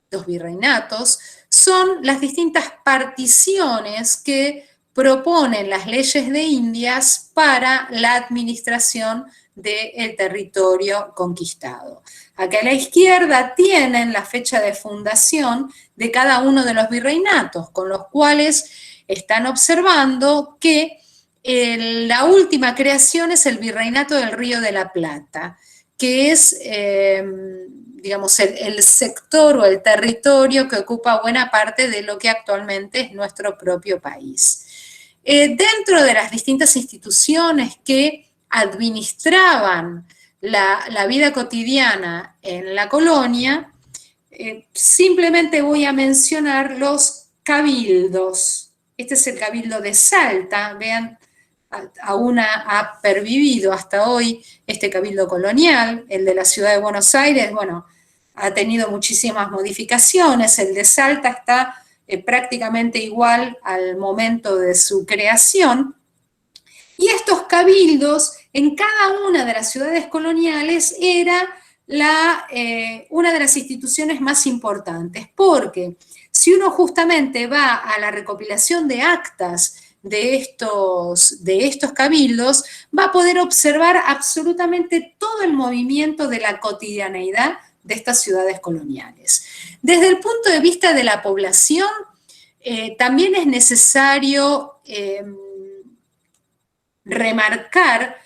los virreinatos, son las distintas particiones que proponen las leyes de Indias para la administración del territorio conquistado. Acá a la izquierda tienen la fecha de fundación de cada uno de los virreinatos, con los cuales están observando que la última creación es el Virreinato del Río de la Plata, que es, digamos, el sector o el territorio que ocupa buena parte de lo que actualmente es nuestro propio país. Dentro de las distintas instituciones que administraban la vida cotidiana en la colonia, simplemente voy a mencionar los cabildos. Este es el Cabildo de Salta, vean, aún ha pervivido hasta hoy este cabildo colonial. El de la ciudad de Buenos Aires, bueno, ha tenido muchísimas modificaciones. El de Salta está prácticamente igual al momento de su creación. Y estos cabildos, en cada una de las ciudades coloniales, era una de las instituciones más importantes, porque si uno justamente va a la recopilación de actas de estos cabildos, va a poder observar absolutamente todo el movimiento de la cotidianeidad de estas ciudades coloniales. Desde el punto de vista de la población, también es necesario remarcar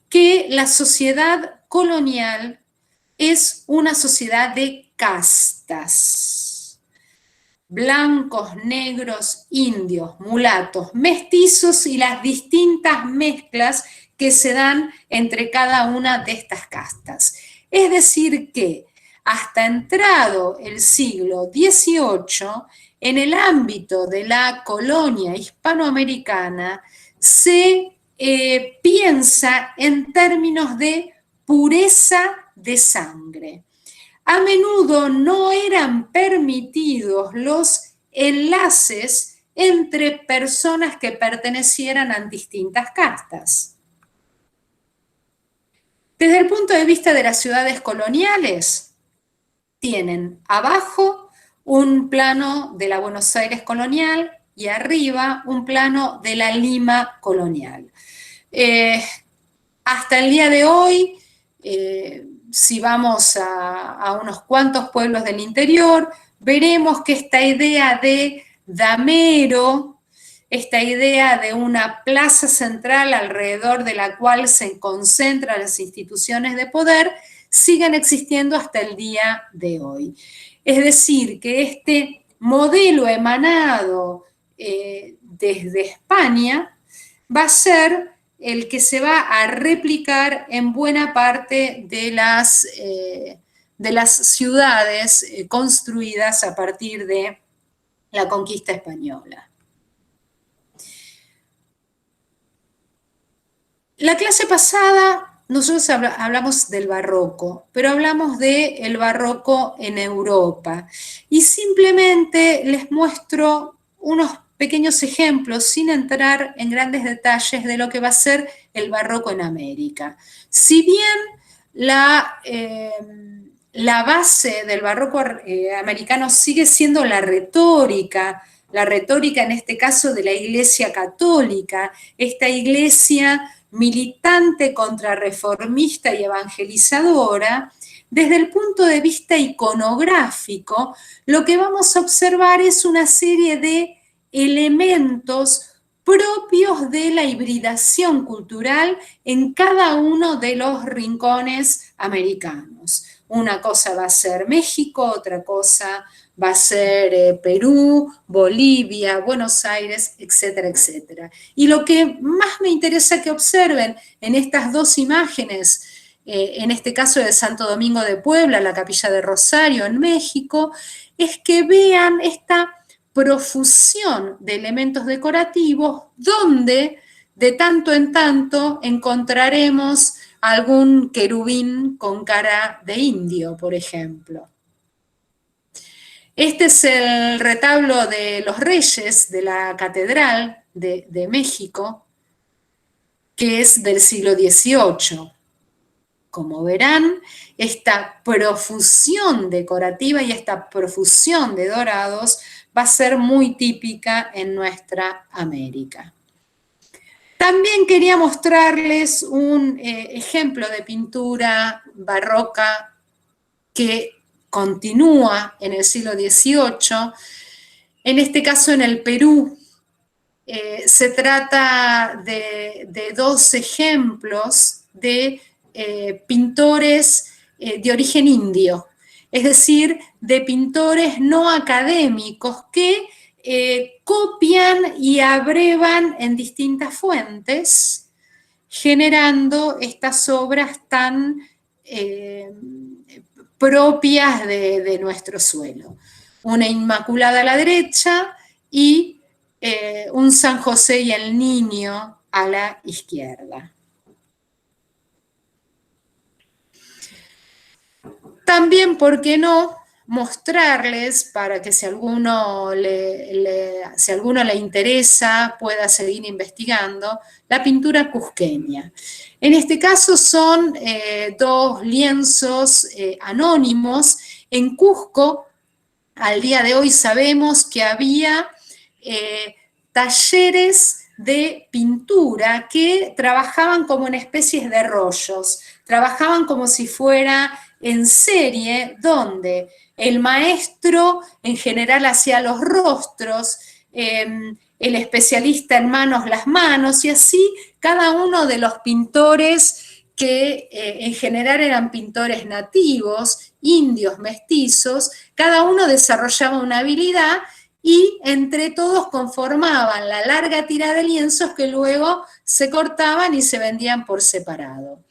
que la sociedad colonial es una sociedad de castas. Blancos, negros, indios, mulatos, mestizos y las distintas mezclas que se dan entre cada una de estas castas. Es decir que hasta entrado el siglo XVIII, en el ámbito de la colonia hispanoamericana, se piensa en términos de pureza de sangre. A menudo no eran permitidos los enlaces entre personas que pertenecieran a distintas castas. Desde el punto de vista de las ciudades coloniales, tienen abajo un plano de la Buenos Aires colonial y arriba un plano de la Lima colonial. Hasta el día de hoy, si vamos a unos cuantos pueblos del interior, veremos que esta idea de damero, esta idea de una plaza central alrededor de la cual se concentran las instituciones de poder, siguen existiendo hasta el día de hoy. Es decir, que este modelo emanado desde España va a ser el que se va a replicar en buena parte de las ciudades construidas a partir de la conquista española. La clase pasada nosotros hablamos del barroco, pero hablamos del barroco en Europa. Y simplemente les muestro unos pequeños ejemplos, sin entrar en grandes detalles de lo que va a ser el barroco en América. Si bien la base del barroco americano sigue siendo la retórica en este caso de la Iglesia Católica, esta iglesia militante, contrarreformista y evangelizadora, desde el punto de vista iconográfico, lo que vamos a observar es una serie de elementos propios de la hibridación cultural en cada uno de los rincones americanos. Una cosa va a ser México, otra cosa va a ser Perú, Bolivia, Buenos Aires, etcétera, etcétera. Y lo que más me interesa que observen en estas dos imágenes, en este caso de Santo Domingo de Puebla, la Capilla de Rosario en México, es que vean esta profusión de elementos decorativos donde de tanto en tanto encontraremos algún querubín con cara de indio, por ejemplo. Este es el retablo de los Reyes de la Catedral de México, que es del siglo XVIII. Como verán, esta profusión decorativa y esta profusión de dorados va a ser muy típica en nuestra América. También quería mostrarles un ejemplo de pintura barroca que continúa en el siglo XVIII, en este caso en el Perú. Se trata de dos ejemplos de pintores de origen indio, es decir, de pintores no académicos que copian y abrevan en distintas fuentes, generando estas obras tan propias de nuestro suelo. Una Inmaculada a la derecha y un San José y el Niño a la izquierda. También, ¿por qué no?, mostrarles para que si a alguno le interesa pueda seguir investigando, la pintura cusqueña. En este caso son dos lienzos anónimos. En Cusco, al día de hoy sabemos que había talleres de pintura que trabajaban como en especies de rollos, trabajaban como si fuera en serie donde el maestro en general hacía los rostros, el especialista en manos las manos, y así cada uno de los pintores que en general eran pintores nativos, indios, mestizos, cada uno desarrollaba una habilidad y entre todos conformaban la larga tira de lienzos que luego se cortaban y se vendían por separado.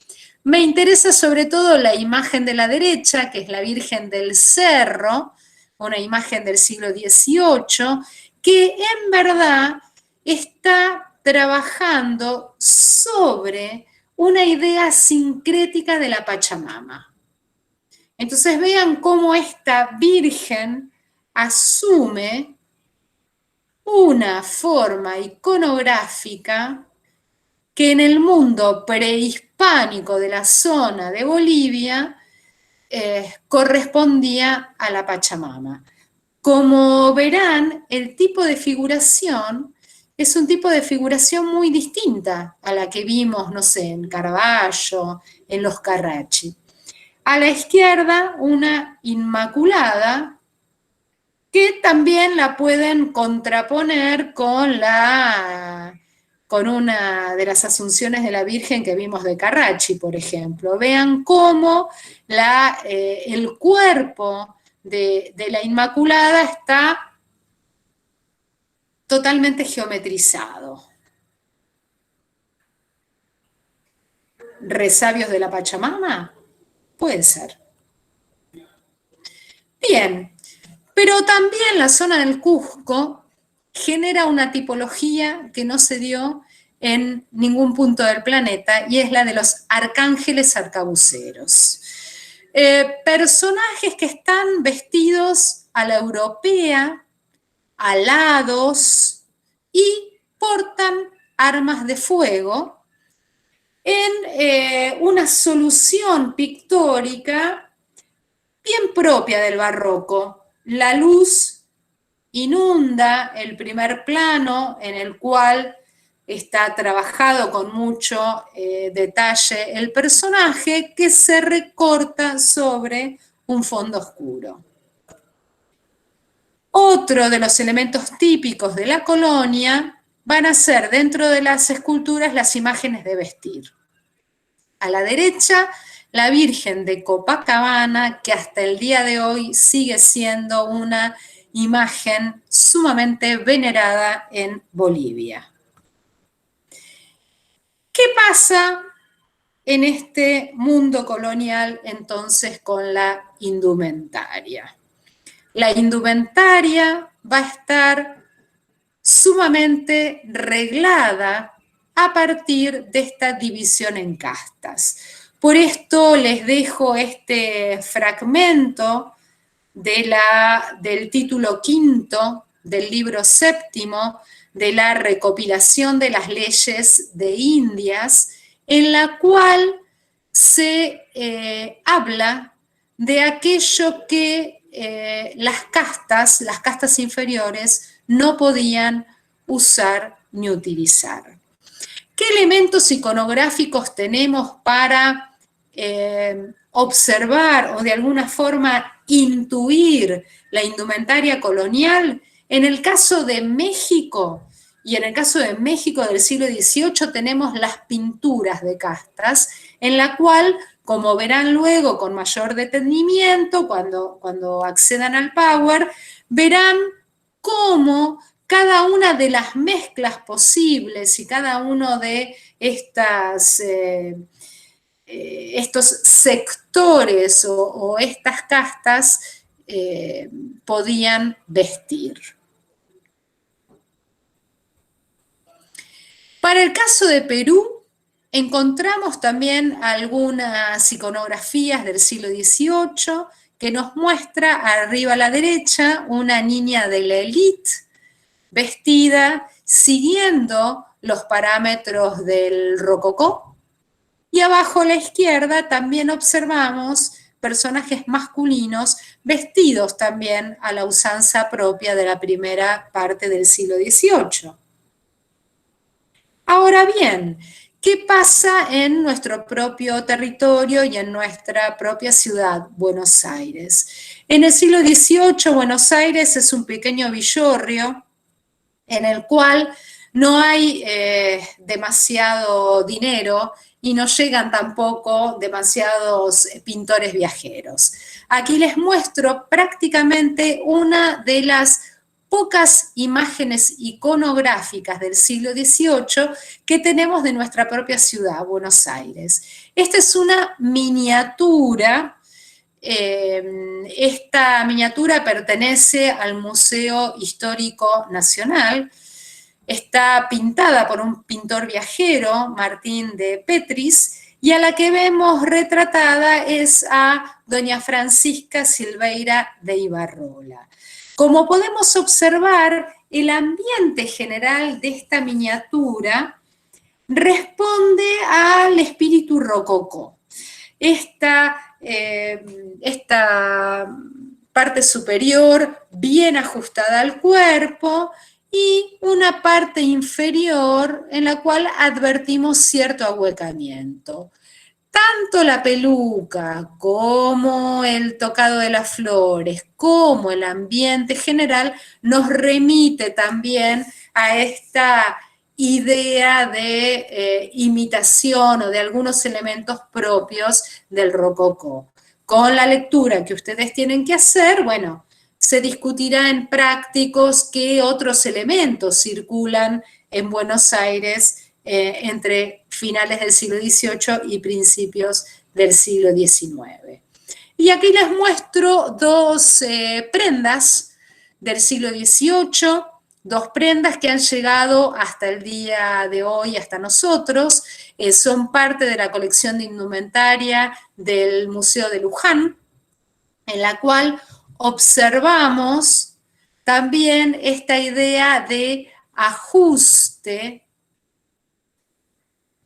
Me interesa sobre todo la imagen de la derecha, que es la Virgen del Cerro, una imagen del siglo XVIII, que en verdad está trabajando sobre una idea sincrética de la Pachamama. Entonces vean cómo esta Virgen asume una forma iconográfica que en el mundo prehispánico de la zona de Bolivia correspondía a la Pachamama. Como verán, el tipo de figuración es un tipo de figuración muy distinta a la que vimos, no sé, en Caravaggio, en los Carracci. A la izquierda, una Inmaculada, que también la pueden contraponer con una de las asunciones de la Virgen que vimos de Carracci, por ejemplo. Vean cómo el cuerpo de la Inmaculada está totalmente geometrizado. ¿Resabios de la Pachamama? Puede ser. Bien, pero también la zona del Cusco genera una tipología que no se dio en ningún punto del planeta, y es la de los arcángeles arcabuceros. Personajes que están vestidos a la europea, alados, y portan armas de fuego en una solución pictórica bien propia del barroco. La luz inunda el primer plano, en el cual está trabajado con mucho detalle el personaje, que se recorta sobre un fondo oscuro. Otro de los elementos típicos de la colonia van a ser, dentro de las esculturas, las imágenes de vestir. A la derecha, la Virgen de Copacabana, que hasta el día de hoy sigue siendo una imagen sumamente venerada en Bolivia. ¿Qué pasa en este mundo colonial entonces con la indumentaria? La indumentaria va a estar sumamente reglada a partir de esta división en castas. Por esto les dejo este fragmento del título quinto del libro séptimo de la recopilación de las leyes de Indias, en la cual se habla de aquello que las castas inferiores no podían usar ni utilizar. ¿Qué elementos iconográficos tenemos para observar o de alguna forma intuir la indumentaria colonial? En el caso de México, y en el caso de México del siglo XVIII, tenemos las pinturas de castas, en la cual, como verán luego con mayor detenimiento, cuando accedan al Power, verán cómo cada una de las mezclas posibles y cada uno de estos sectores o estas castas podían vestir. Para el caso de Perú, encontramos también algunas iconografías del siglo XVIII que nos muestra arriba a la derecha una niña de la élite vestida siguiendo los parámetros del rococó, y abajo a la izquierda también observamos personajes masculinos vestidos también a la usanza propia de la primera parte del siglo XVIII. Ahora bien, ¿Qué pasa en nuestro propio territorio y en nuestra propia ciudad, Buenos Aires? En el siglo XVIII, Buenos Aires es un pequeño villorrio en el cual no hay demasiado dinero y no llegan tampoco demasiados pintores viajeros. Aquí les muestro prácticamente una de las pocas imágenes iconográficas del siglo XVIII que tenemos de nuestra propia ciudad, Buenos Aires. Esta es una miniatura. Esta miniatura pertenece al Museo Histórico Nacional. Está pintada por un pintor viajero, Martín de Petris, y a la que vemos retratada es a doña Francisca Silveira de Ibarrola. Como podemos observar, el ambiente general de esta miniatura responde al espíritu rococó. Esta parte superior bien ajustada al cuerpo y una parte inferior en la cual advertimos cierto ahuecamiento. Tanto la peluca como el tocado de las flores, como el ambiente general, nos remite también a esta idea de imitación o de algunos elementos propios del rococó. Con la lectura que ustedes tienen que hacer, bueno, se discutirá en prácticos qué otros elementos circulan en Buenos Aires entre finales del siglo XVIII y principios del siglo XIX. Y aquí les muestro dos prendas del siglo XVIII, dos prendas que han llegado hasta el día de hoy, hasta nosotros, son parte de la colección de indumentaria del Museo de Luján, en la cual observamos también esta idea de ajuste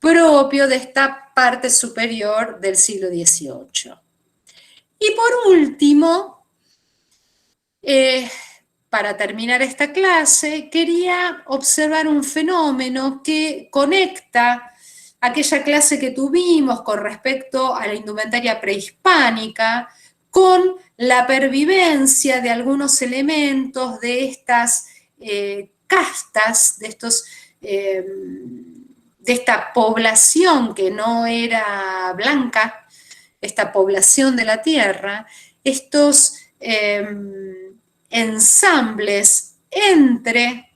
propio de esta parte superior del siglo XVIII. Y por último, para terminar esta clase, quería observar un fenómeno que conecta aquella clase que tuvimos con respecto a la indumentaria prehispánica con la pervivencia de algunos elementos de estas castas, de esta población que no era blanca, esta población de la tierra, estos ensambles entre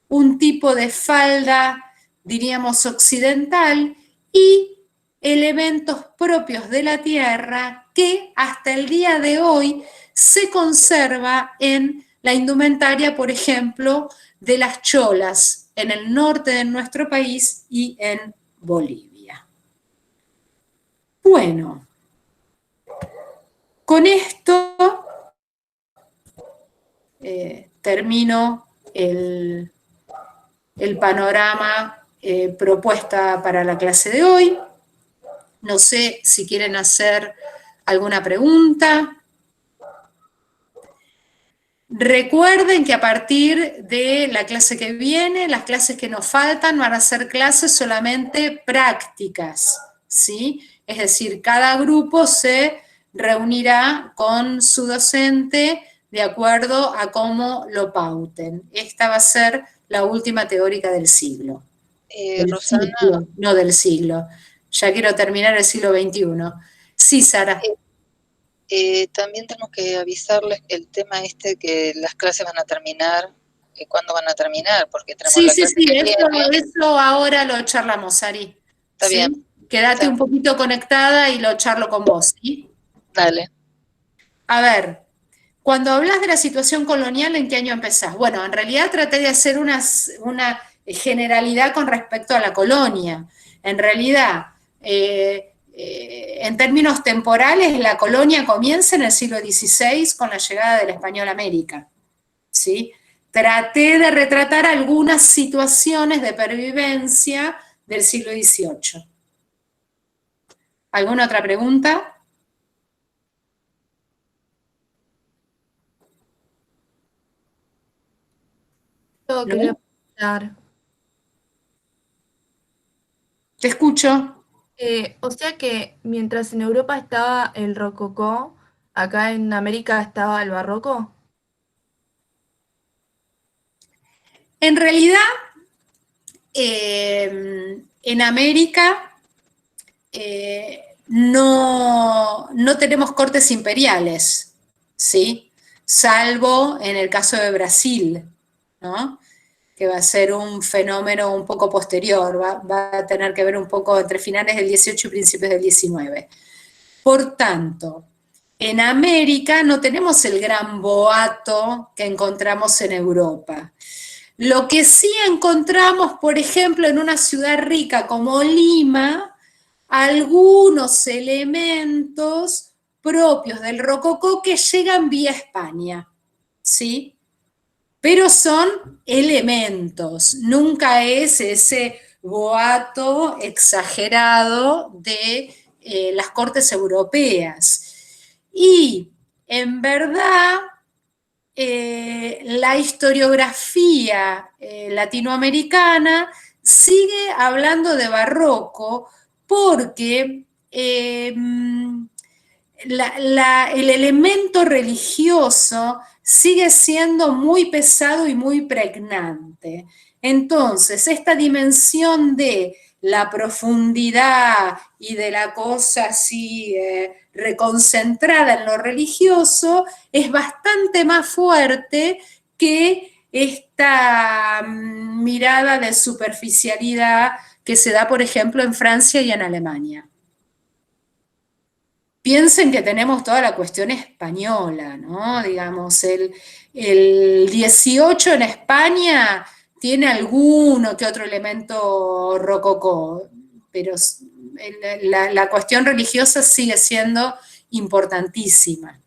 un tipo de falda, diríamos, occidental y elementos propios de la tierra que hasta el día de hoy se conserva en la indumentaria, por ejemplo, de las cholas en el norte de nuestro país y en Bolivia. Bueno, con esto termino el panorama propuesta para la clase de hoy. No sé si quieren hacer alguna pregunta. Recuerden que a partir de la clase que viene, las clases que nos faltan van a ser clases solamente prácticas, ¿sí? Es decir, cada grupo se reunirá con su docente de acuerdo a cómo lo pauten. Esta va a ser la última teórica del siglo. Del Rosana, ciclo, no del siglo. Ya quiero terminar el siglo XXI. Sí, Sara. también tenemos que avisarles el tema este que las clases van a terminar, cuándo van a terminar, porque tenemos Sí, la sí, clase sí, que eso, viene. eso ahora lo charlamos, Ari. Está bien, ¿Sí? Quédate está, un poquito conectada y lo charlo con vos, ¿sí? dale. A ver, cuando hablas de la situación colonial, ¿en qué año empezás? Bueno, en realidad traté de hacer una generalidad con respecto a la colonia. En realidad, en términos temporales, la colonia comienza en el siglo XVI con la llegada del español a América, ¿sí? Traté de retratar algunas situaciones de pervivencia del siglo XVIII. ¿Alguna otra pregunta? Yo quería ¿No? preguntar, Te escucho. O sea que mientras en Europa estaba el rococó, acá en América estaba el barroco. En realidad, en América no tenemos cortes imperiales, ¿sí? Salvo en el caso de Brasil, ¿no? Que va a ser un fenómeno un poco posterior, va a tener que ver un poco entre finales del 18 y principios del 19. Por tanto, en América no tenemos el gran boato que encontramos en Europa. Lo que sí encontramos, por ejemplo, en una ciudad rica como Lima, algunos elementos propios del rococó que llegan vía España, ¿sí? Pero son elementos, nunca es ese boato exagerado de las cortes europeas. Y en verdad, la historiografía latinoamericana sigue hablando de barroco porque el elemento religioso sigue siendo muy pesado y muy pregnante. Entonces, esta dimensión de la profundidad y de la cosa así reconcentrada en lo religioso es bastante más fuerte que esta mirada de superficialidad que se da, por ejemplo, en Francia y en Alemania. Piensen que tenemos toda la cuestión española, ¿no? Digamos, el 18 en España tiene alguno que otro elemento rococó, pero la cuestión religiosa sigue siendo importantísima.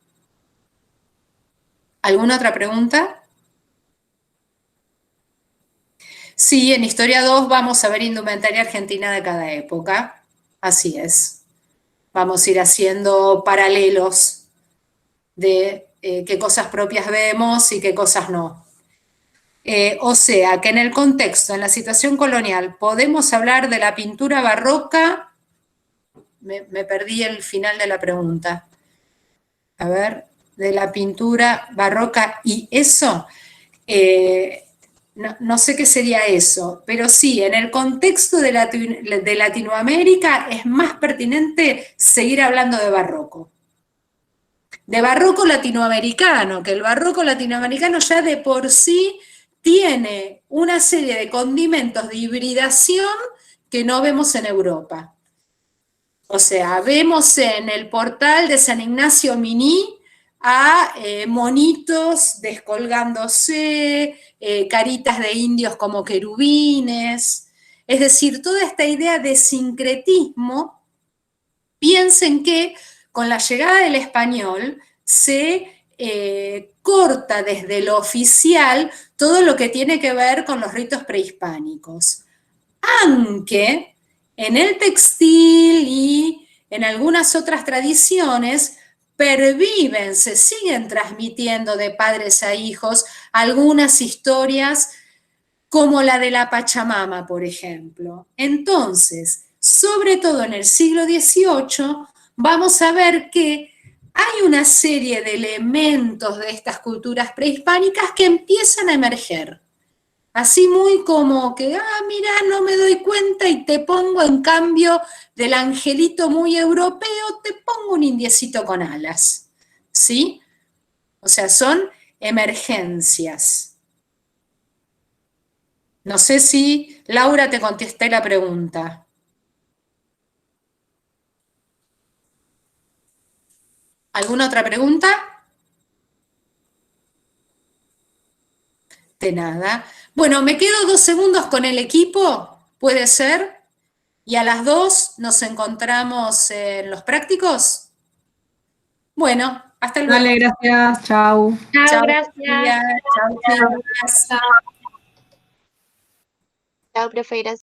¿Alguna otra pregunta? Sí, en Historia 2 vamos a ver indumentaria argentina de cada época, así es. Vamos a ir haciendo paralelos de qué cosas propias vemos y qué cosas no. O sea, que en el contexto, en la situación colonial, podemos hablar de la pintura barroca. Me perdí el final de la pregunta. A ver, de la pintura barroca y eso. No sé qué sería eso, pero sí, en el contexto de Latinoamérica es más pertinente seguir hablando de barroco latinoamericano, que el barroco latinoamericano ya de por sí tiene una serie de condimentos de hibridación que no vemos en Europa. O sea, vemos en el portal de San Ignacio Miní a monitos descolgándose, caritas de indios como querubines, es decir, toda esta idea de sincretismo. Piensen que con la llegada del español se corta desde lo oficial todo lo que tiene que ver con los ritos prehispánicos, aunque en el textil y en algunas otras tradiciones perviven, se siguen transmitiendo de padres a hijos algunas historias como la de la Pachamama, por ejemplo. Entonces, sobre todo en el siglo XVIII, vamos a ver que hay una serie de elementos de estas culturas prehispánicas que empiezan a emerger. Así muy como que, mira, no me doy cuenta y te pongo en cambio del angelito muy europeo, te pongo un indiecito con alas, ¿sí? O sea, son emergencias. No sé si, Laura, te contesté la pregunta. ¿Alguna otra pregunta? De nada. Bueno, me quedo 2 segundos con el equipo, ¿puede ser? Y a las 2 nos encontramos en los prácticos. Bueno, hasta luego. Dale, gracias, chau. Chao, Chao, gracias. Silvia. Chao, Chas. Chao, profe, gracias.